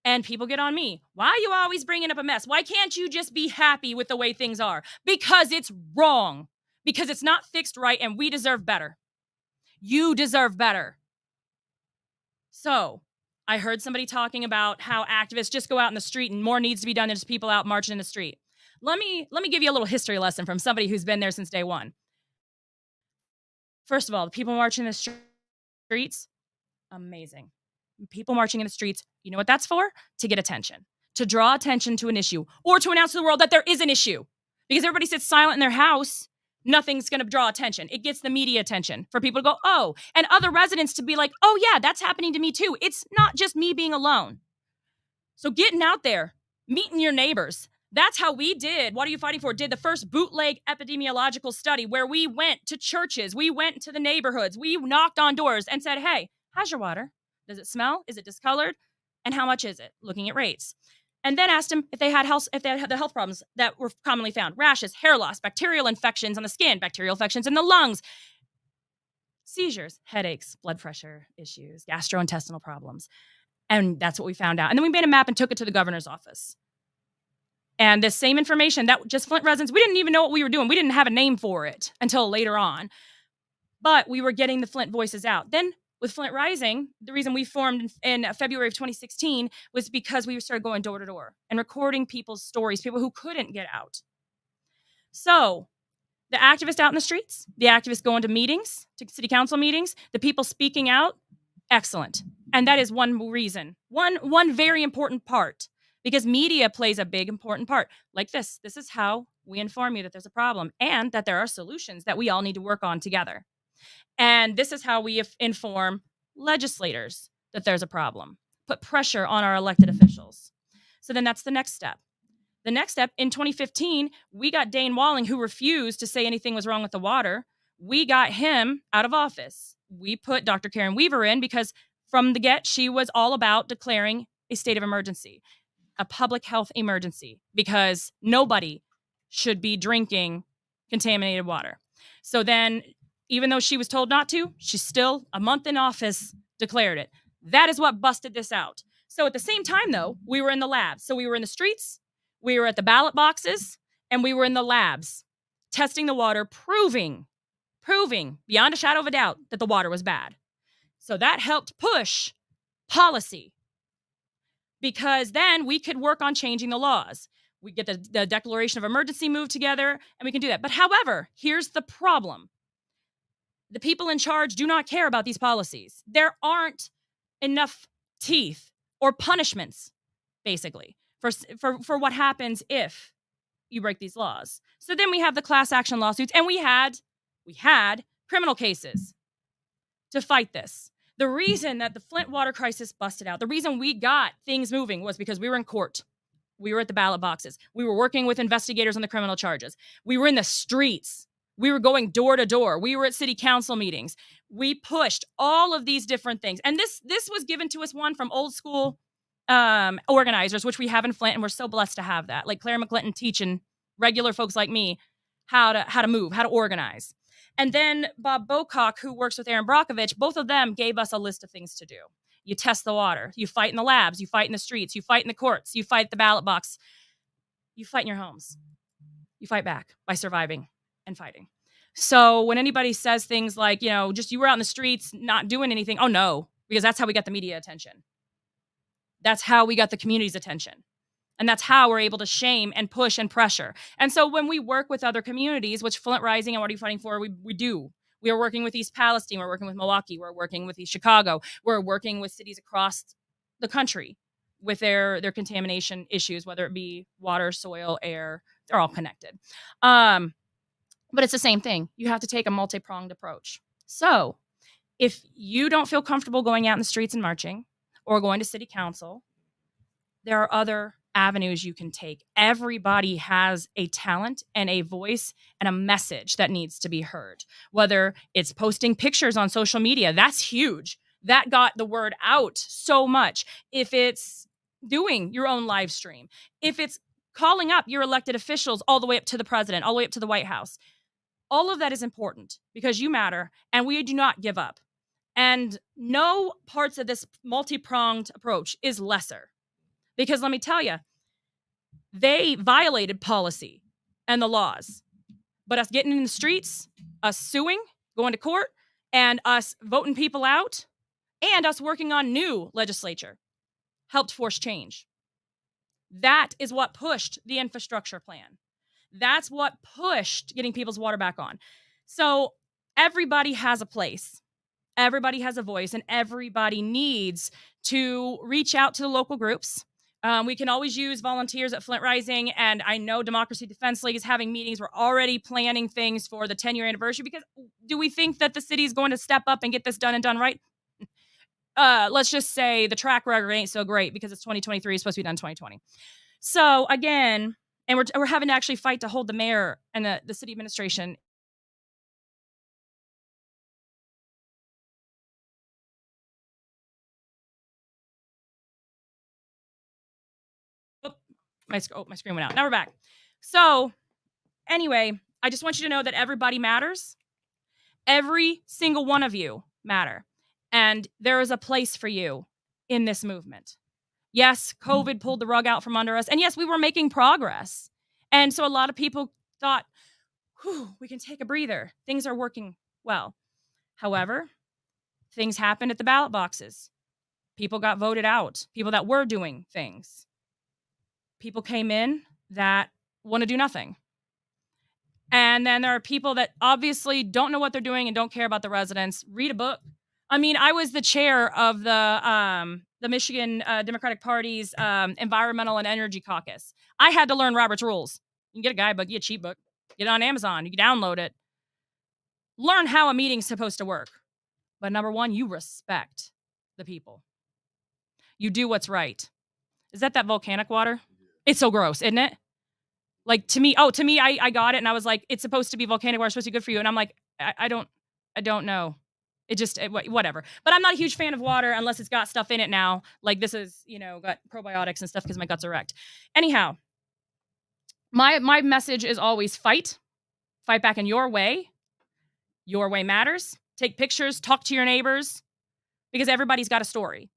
And people get on me. Why are you always bringing up a mess? Why can't you just be happy with the way things are? Because it's wrong. Because it's not fixed right and we deserve better. You deserve better. So, I heard somebody talking about how activists just go out in the street and more needs to be done than just people out marching in the street. Let me give you a little history lesson from somebody who's been there since day one. First of all, the people marching in the streets, amazing. People marching in the streets, you know what that's for? To get attention, to draw attention to an issue, or to announce to the world that there is an issue. Because everybody sits silent in their house, nothing's going to draw attention. It gets the media attention for people to go, oh, and other residents to be like, oh, yeah, that's happening to me too. It's not just me being alone. So getting out there, meeting your neighbors. That's how we did. What Are You Fighting For? Did the first bootleg epidemiological study where we went to churches, we went to the neighborhoods, we knocked on doors and said, hey, how's your water? Does it smell? Is it discolored? And how much is it? Looking at rates. And then asked them if they had the health problems that were commonly found: rashes, hair loss, bacterial infections on the skin, bacterial infections in the lungs, seizures, headaches, blood pressure issues, gastrointestinal problems. And that's what we found out. And then we made a map and took it to the governor's office. And this same information that just Flint residents, we didn't even know what we were doing. We didn't have a name for it until later on. But we were getting the Flint voices out. Then with Flint Rising, the reason we formed in February of 2016 was because we started going door to door and recording people's stories, people who couldn't get out. So the activists out in the streets, the activists going to meetings, to city council meetings, the people speaking out, excellent. And that is one reason, one very important part, because media plays a big important part. Like this is how we inform you that there's a problem and that there are solutions that we all need to work on together. And this is how we inform legislators that there's a problem, put pressure on our elected officials. So then that's the next step. The next step, in 2015, we got Dane Walling, who refused to say anything was wrong with the water. We got him out of office. We put Dr. Karen Weaver in because from the get, she was all about declaring a state of emergency, a public health emergency, because nobody should be drinking contaminated water. So then, even though she was told not to, she still, a month in office, declared it. That is what busted this out. So at the same time, though, we were in the labs. So we were in the streets, we were at the ballot boxes, and we were in the labs, testing the water, proving beyond a shadow of a doubt that the water was bad. So that helped push policy, because then we could work on changing the laws. We get the Declaration of Emergency moved together, and we can do that. But however, here's the problem. The people in charge do not care about these policies. There aren't enough teeth or punishments, basically, for what happens if you break these laws. So then we have the class action lawsuits, and we had criminal cases to fight this. The reason that the Flint water crisis busted out, the reason we got things moving, was because we were in court. We were at the ballot boxes. We were working with investigators on the criminal charges. We were in the streets. We were going door to door. We were at city council meetings. We pushed all of these different things. And this was given to us, one, from old school organizers, which we have in Flint, and we're so blessed to have that. Like Claire McClinton teaching regular folks like me how to move, how to organize. And then Bob Bocock, who works with Aaron Brockovich, both of them gave us a list of things to do. You test the water. You fight in the labs. You fight in the streets. You fight in the courts. You fight at the ballot box. You fight in your homes. You fight back by surviving and fighting. So when anybody says things like, just you were out in the streets not doing anything, oh no, because that's how we got the media attention. That's how we got the community's attention. And that's how we're able to shame and push and pressure. And so when we work with other communities, which Flint Rising and What Are You Fighting For, we do. We are working with East Palestine. We're working with Milwaukee. We're working with East Chicago. We're working with cities across the country with their contamination issues, whether it be water, soil, air. They're all connected. But it's the same thing. You have to take a multi-pronged approach. So if you don't feel comfortable going out in the streets and marching or going to city council, there are other avenues you can take. Everybody has a talent and a voice and a message that needs to be heard. Whether it's posting pictures on social media, that's huge. That got the word out so much. If it's doing your own live stream, if it's calling up your elected officials all the way up to the president, all the way up to the White House. All of that is important because you matter, and we do not give up. And no parts of this multi-pronged approach is lesser. Because let me tell you, they violated policy and the laws. But us getting in the streets, us suing, going to court, and us voting people out, and us working on new legislature helped force change. That is what pushed the infrastructure plan. That's what pushed getting people's water back on. So everybody has a place. Everybody has a voice, and everybody needs to reach out to the local groups. We can always use volunteers at Flint Rising, and I know Democracy Defense League is having meetings. We're already planning things for the 10-year anniversary, because do we think that the city is going to step up and get this done and done right? Let's just say the track record ain't so great because it's 2023. It's supposed to be done 2020. So again, and we're having to actually fight to hold the mayor and the city administration. My screen went out. Now we're back. So anyway, I just want you to know that everybody matters. Every single one of you matter. And there is a place for you in this movement. Yes, COVID pulled the rug out from under us. And yes, we were making progress. And so a lot of people thought, whew, we can take a breather. Things are working well. However, things happened at the ballot boxes. People got voted out. People that were doing things. People came in that want to do nothing. And then there are people that obviously don't know what they're doing and don't care about the residents. Read a book. I mean, I was the chair of the Michigan Democratic Party's Environmental and Energy Caucus. I had to learn Robert's Rules. You can get a guidebook, you get a cheat book, get it on Amazon, you can download it. Learn how a meeting's supposed to work. But number one, you respect the people. You do what's right. Is that volcanic water? It's so gross, isn't it? Like to me, I got it and I was like, it's supposed to be volcanic water, it's supposed to be good for you. And I'm like, I don't know. Whatever. But I'm not a huge fan of water unless it's got stuff in it now. Like this is, got probiotics and stuff because my guts are wrecked. Anyhow, my message is always fight back in your way. Your way matters. Take pictures, talk to your neighbors, because everybody's got a story.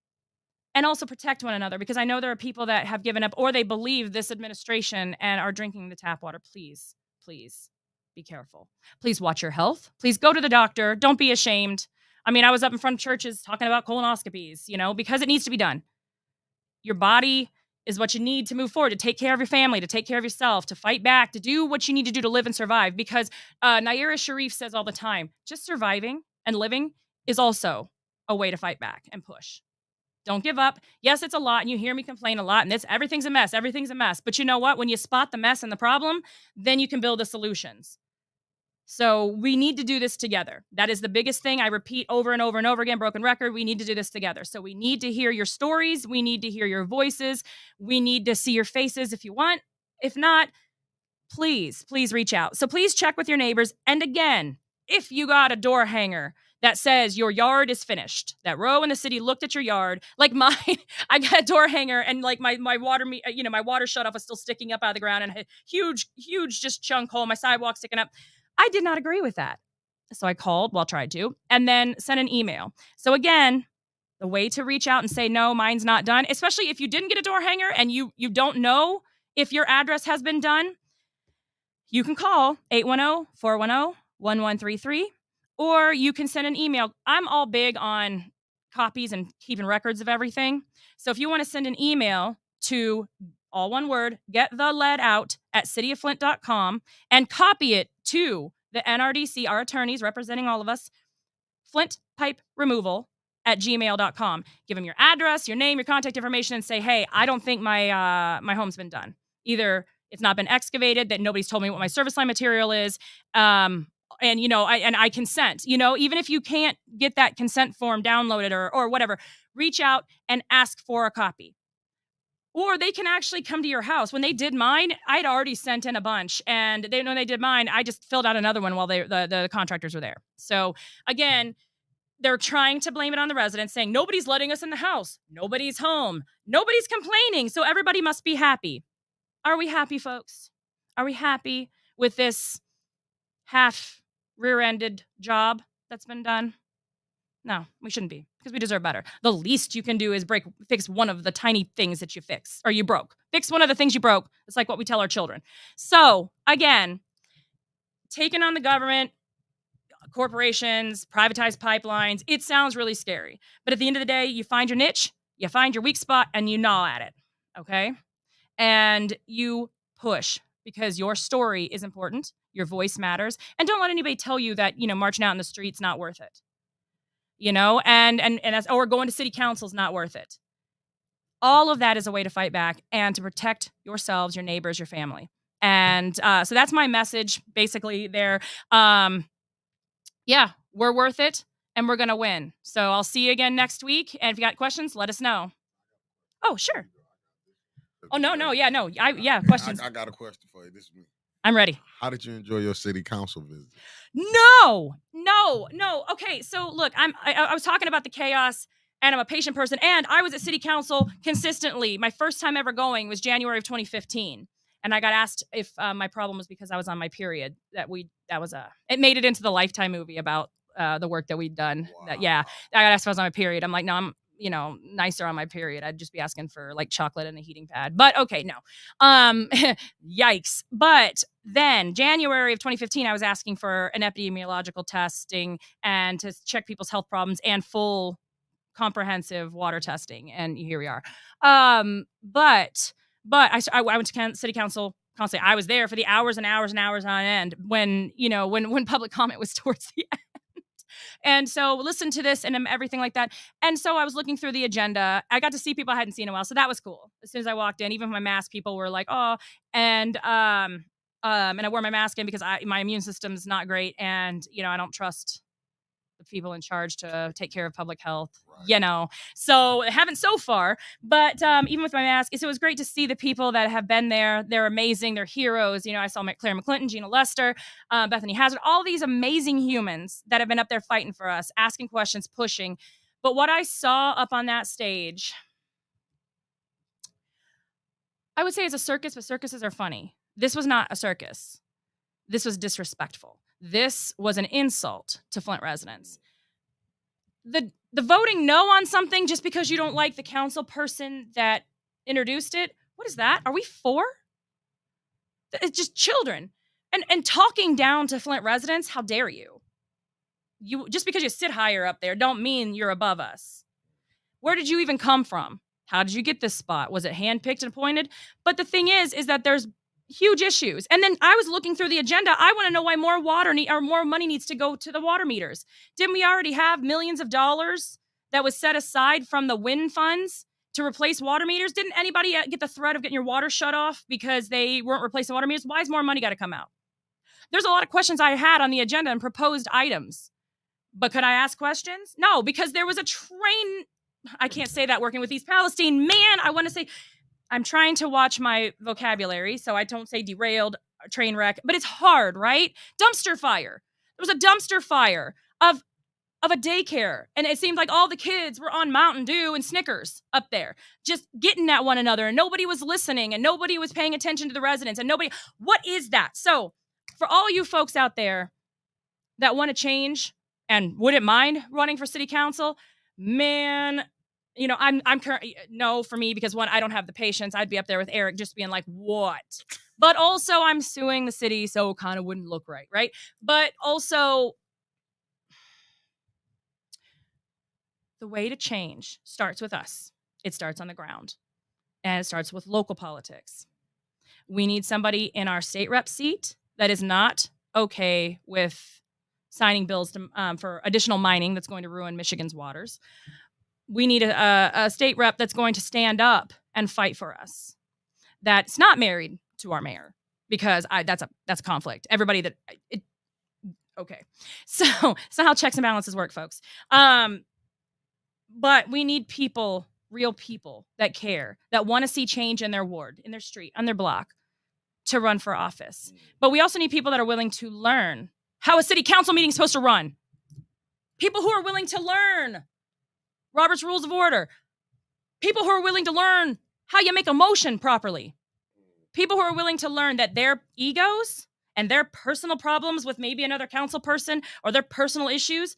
And also protect one another, because I know there are people that have given up or they believe this administration and are drinking the tap water. Please, please be careful. Please watch your health. Please go to the doctor. Don't be ashamed. I mean, I was up in front of churches talking about colonoscopies, because it needs to be done. Your body is what you need to move forward, to take care of your family, to take care of yourself, to fight back, to do what you need to do to live and survive. Because Naira Sharif says all the time, just surviving and living is also a way to fight back and push. Don't give up. Yes, it's a lot, and you hear me complain a lot, and everything's a mess. Everything's a mess. But you know what? When you spot the mess and the problem, then you can build the solutions. So we need to do this together. That is the biggest thing I repeat over and over and over again, broken record. We need to do this together. So we need to hear your stories. We need to hear your voices. We need to see your faces if you want. If not, please reach out. So please check with your neighbors. And again, if you got a door hanger that says your yard is finished, that row in the city looked at your yard, like mine, I got a door hanger and like my water, my water shut off was still sticking up out of the ground and a huge just chunk hole, my sidewalk sticking up. I did not agree with that. So I called, tried to, and then sent an email. So again, the way to reach out and say, no, mine's not done, especially if you didn't get a door hanger and you don't know if your address has been done, you can call 810-410-1133, or you can send an email. I'm all big on copies and keeping records of everything. So if you want to send an email to, all one word, gettheleadout@cityofflint.com, and copy it to the NRDC, our attorneys representing all of us, flintpiperemoval@gmail.com. Give them your address, your name, your contact information, and say, hey, I don't think my home's been done. Either it's not been excavated, that nobody's told me what my service line material is, and I consent. Even if you can't get that consent form downloaded or whatever, reach out and ask for a copy. Or they can actually come to your house. When they did mine, I'd already sent in a bunch, and when they did mine, I just filled out another one while the contractors were there. So again, they're trying to blame it on the residents, saying nobody's letting us in the house, nobody's home, nobody's complaining, so everybody must be happy. Are we happy, folks? Are we happy with this half rear-ended job that's been done? No, we shouldn't be, because we deserve better. The least you can do is fix one of the tiny things that you broke. Fix one of the things you broke. It's like what we tell our children. So again, taking on the government, corporations, privatized pipelines, it sounds really scary. But at the end of the day, you find your niche, you find your weak spot, and you gnaw at it. Okay? And you push, because your story is important. Your voice matters. And don't let anybody tell you that, marching out in the street's not worth it. And that's, or going to city council is not worth it. All of that is a way to fight back and to protect yourselves, your neighbors, your family. And so that's my message basically there. Yeah, we're worth it and we're going to win. So I'll see you again next week. And if you got questions, let us know. Oh, sure. Oh, no. Yeah, no. Questions. I got a question for you. This is me. I'm ready. How did you enjoy your city council visit? No. Okay, so look, I was talking about the chaos, and I'm a patient person, and I was at city council consistently. My first time ever going was January of 2015, and I got asked if my problem was because I was on my period. It made it into the Lifetime movie about the work that we'd done. Wow. I got asked if I was on my period. I'm like, no, I'm nicer on my period. I'd just be asking for like chocolate and a heating pad. But okay, no. Yikes. But then January of 2015, I was asking for an epidemiological testing and to check people's health problems and full comprehensive water testing. And here we are. But I went to city council constantly. I was there for the hours and hours and hours on end when public comment was towards the end. And so listen to this and everything like that. And so I was looking through the agenda. I got to see people I hadn't seen in a while. So that was cool. As soon as I walked in, even with my mask, people were like, oh, and I wore my mask in because my immune system's not great. And, I don't trust the people in charge to take care of public health, right. So I haven't so far, but even with my mask, so it was great to see the people that have been there. They're amazing. They're heroes. I saw Claire McClinton, Gina Lester, Bethany Hazard, all these amazing humans that have been up there fighting for us, asking questions, pushing. But what I saw up on that stage, I would say it's a circus, but circuses are funny. This was not a circus. This was disrespectful. This was an insult to Flint residents. The voting no on something just because you don't like the council person that introduced it, what is that? Are we for? It's just children. And talking down to Flint residents, how dare you? Just because you sit higher up there don't mean you're above us. Where did you even come from? How did you get this spot? Was it handpicked and appointed? But the thing is that there's huge issues. And then I was looking through the agenda. I want to know why more more money needs to go to the water meters. Didn't we already have millions of dollars that was set aside from the WIN funds to replace water meters? Didn't anybody get the threat of getting your water shut off because they weren't replacing water meters? Why is more money got to come out? There's a lot of questions I had on the agenda and proposed items. But could I ask questions? No, because there was a train. I can't say that working with East Palestine. Man, I want to say, I'm trying to watch my vocabulary so I don't say derailed, train wreck, but it's hard, right? Dumpster fire. There was a dumpster fire of a daycare, and it seemed like all the kids were on Mountain Dew and Snickers up there, just getting at one another, and nobody was listening, and nobody was paying attention to the residents, and what is that? So for all you folks out there that want to change and wouldn't mind running for city council, man, I'm currently no for me, because one, I don't have the patience. I'd be up there with Eric just being like, what? But also I'm suing the city, so it kind of wouldn't look right? But also, the way to change starts with us. It starts on the ground, and it starts with local politics. We need somebody in our state rep seat that is not okay with signing bills for additional mining that's going to ruin Michigan's waters. We need a state rep that's going to stand up and fight for us, that's not married to our mayor, because that's a conflict. Everybody okay. So it's not how checks and balances work, folks. But we need people, real people that care, that want to see change in their ward, in their street, on their block, to run for office. But we also need people that are willing to learn how a city council meeting is supposed to run. People who are willing to learn Robert's Rules of Order. People who are willing to learn how you make a motion properly. People who are willing to learn that their egos and their personal problems with maybe another council person or their personal issues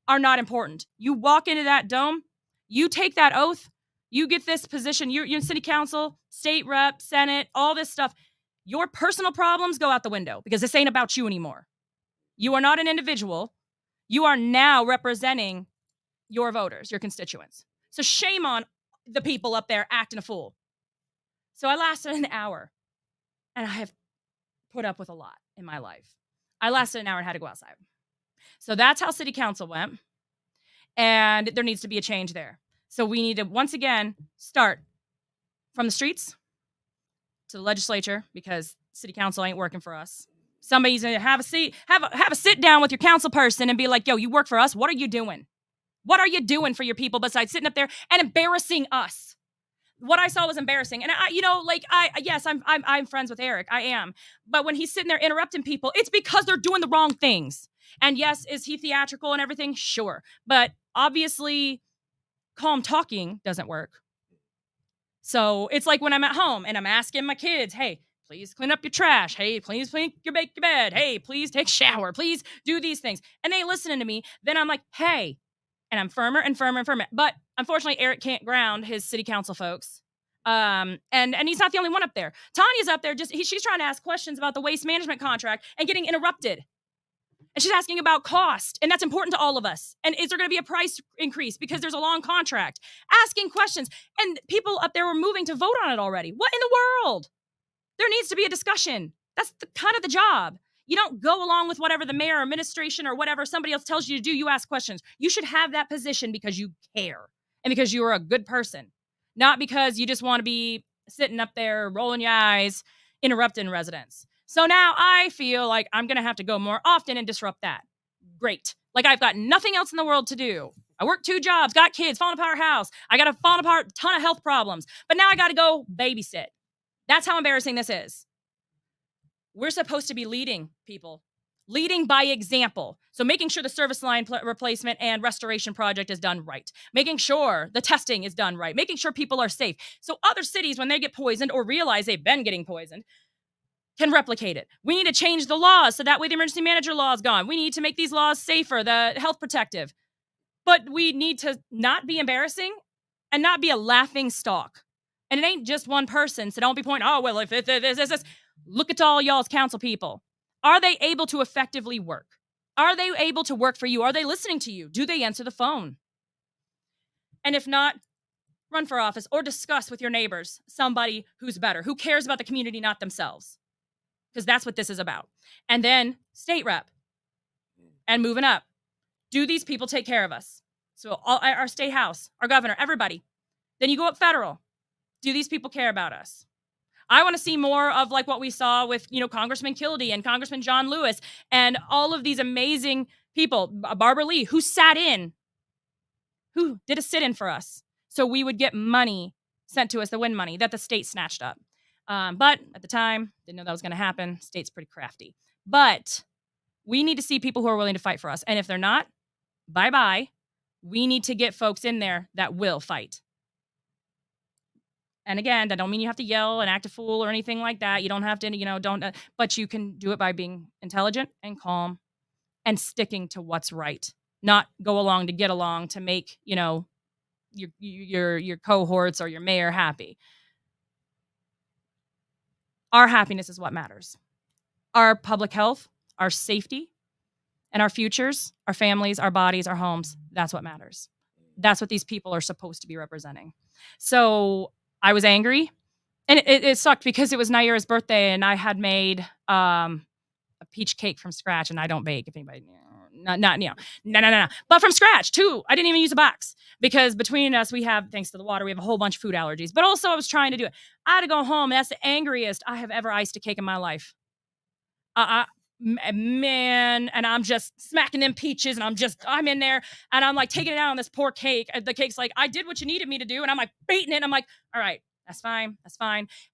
are not important. You walk into that dome, you take that oath, you get this position, you're in city council, state rep, senate, all this stuff. Your personal problems go out the window because this ain't about you anymore. You are not an individual. You are now representing your voters, your constituents. So shame on the people up there acting a fool. So I lasted an hour, and I have put up with a lot in my life. I lasted an hour and had to go outside. So that's how city council went. And there needs to be a change there. So we need to, once again, start from the streets to the legislature, because city council ain't working for us. Somebody's gonna have a sit down with your council person and be like, yo, you work for us. What are you doing? What are you doing for your people besides sitting up there and embarrassing us? What I saw was embarrassing. And I'm friends with Eric. I am. But when he's sitting there interrupting people, it's because they're doing the wrong things. And yes, is he theatrical and everything? Sure. But obviously, calm talking doesn't work. So it's like when I'm at home and I'm asking my kids, hey, please clean up your trash. Hey, please make your bed. Hey, please take a shower. Please do these things. And they ain't listening to me. Then I'm like, hey, and I'm firmer and firmer and firmer. But unfortunately, Eric can't ground his city council folks. And he's not the only one up there. Tanya's up there. She's trying to ask questions about the waste management contract and getting interrupted. And she's asking about cost. And that's important to all of us. And is there going to be a price increase because there's a long contract? Asking questions. And people up there were moving to vote on it already. What in the world? There needs to be a discussion. That's kind of the job. You don't go along with whatever the mayor or administration or whatever somebody else tells you to do. You ask questions. You should have that position because you care and because you are a good person, not because you just want to be sitting up there rolling your eyes, interrupting residents. So now I feel like I'm going to have to go more often and disrupt that. Great. Like I've got nothing else in the world to do. I work 2 jobs, got kids, falling apart house. I got a falling apart ton of health problems. But now I got to go babysit. That's how embarrassing this is. We're supposed to be leading people, leading by example. So making sure the service line replacement and restoration project is done right, making sure the testing is done right, making sure people are safe. So other cities, when they get poisoned or realize they've been getting poisoned, can replicate it. We need to change the laws so that way the emergency manager law is gone. We need to make these laws safer, the health protective. But we need to not be embarrassing and not be a laughing stock. And it ain't just one person, so don't be pointing, oh, well, if this. Look at all y'all's council people. Are they able to effectively work? Are they able to work for you? Are they listening to you? Do they answer the phone? And if not, run for office or discuss with your neighbors somebody who's better, who cares about the community, not themselves. Because that's what this is about. And then state rep and moving up. Do these people take care of us? So our state house, our governor, everybody. Then you go up federal. Do these people care about us? I want to see more of like what we saw with, Congressman Kildee and Congressman John Lewis and all of these amazing people, Barbara Lee, who sat in, who did a sit-in for us. So we would get money sent to us, the win money that the state snatched up. But at the time, didn't know that was going to happen. State's pretty crafty. But we need to see people who are willing to fight for us. And if they're not, bye-bye. We need to get folks in there that will fight. And again, that don't mean you have to yell and act a fool or anything like that. You don't have to, but you can do it by being intelligent and calm and sticking to what's right. Not go along to get along to make, your cohorts or your mayor happy. Our happiness is what matters. Our public health, our safety, and our futures, our families, our bodies, our homes, that's what matters. That's what these people are supposed to be representing. So I was angry, and it sucked because it was Naira's birthday, and I had made a peach cake from scratch, and I don't bake, if anybody, no. But from scratch, too. I didn't even use a box because between us, we have, thanks to the water, we have a whole bunch of food allergies. But also, I was trying to do it. I had to go home, and that's the angriest I have ever iced a cake in my life. Man, and I'm just smacking them peaches, and I'm in there, and I'm like taking it out on this poor cake. The cake's like, I did what you needed me to do, and I'm like beating it, and I'm like, all right, that's fine.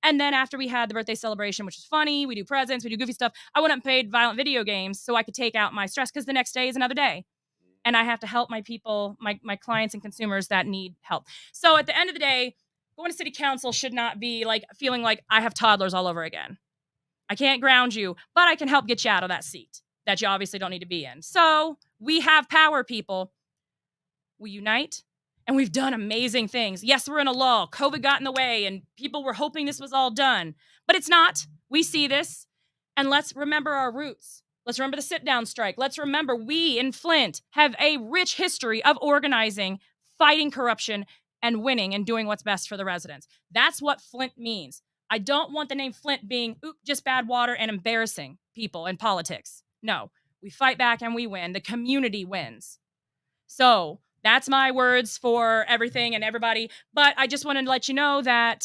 And then after we had the birthday celebration, which is funny, we do presents, we do goofy stuff, I went up and played violent video games so I could take out my stress, because the next day is another day, and I have to help my people, my clients and consumers that need help. So at the end of the day, going to city council should not be like feeling like I have toddlers all over again. I can't ground you, but I can help get you out of that seat that you obviously don't need to be in. So we have power, people. We unite and we've done amazing things. Yes, we're in a lull. COVID got in the way and people were hoping this was all done, but it's not. We see this. And let's remember our roots. Let's remember the sit down strike. Let's remember we in Flint have a rich history of organizing, fighting corruption, and winning and doing what's best for the residents. That's what Flint means. I don't want the name Flint being just bad water and embarrassing people in politics. No, we fight back and we win. The community wins. So that's my words for everything and everybody. But I just wanted to let you know that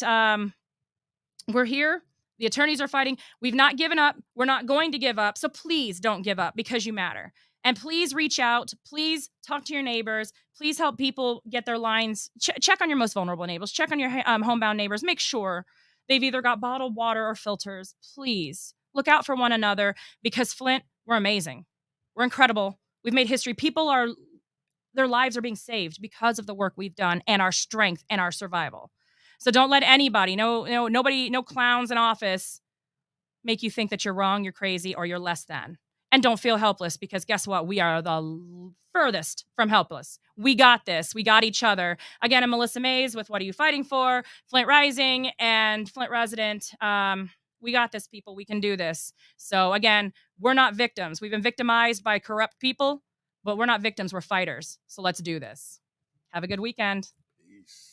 we're here. The attorneys are fighting. We've not given up. We're not going to give up. So please don't give up because you matter. And please reach out. Please talk to your neighbors. Please help people get their lines. Check on your most vulnerable neighbors. Check on your homebound neighbors. Make sure they've either got bottled water or filters. Please look out for one another because Flint, we're amazing. We're incredible. We've made history. Their lives are being saved because of the work we've done and our strength and our survival. So don't let anybody, nobody, no clowns in office make you think that you're wrong, you're crazy, or you're less than. And don't feel helpless because guess what? We are the furthest from helpless. We got this. We got each other. Again, I'm Melissa Mays with What Are You Fighting For? Flint Rising and Flint Resident. We got this, people. We can do this. So again, we're not victims. We've been victimized by corrupt people, but we're not victims. We're fighters. So let's do this. Have a good weekend. Peace.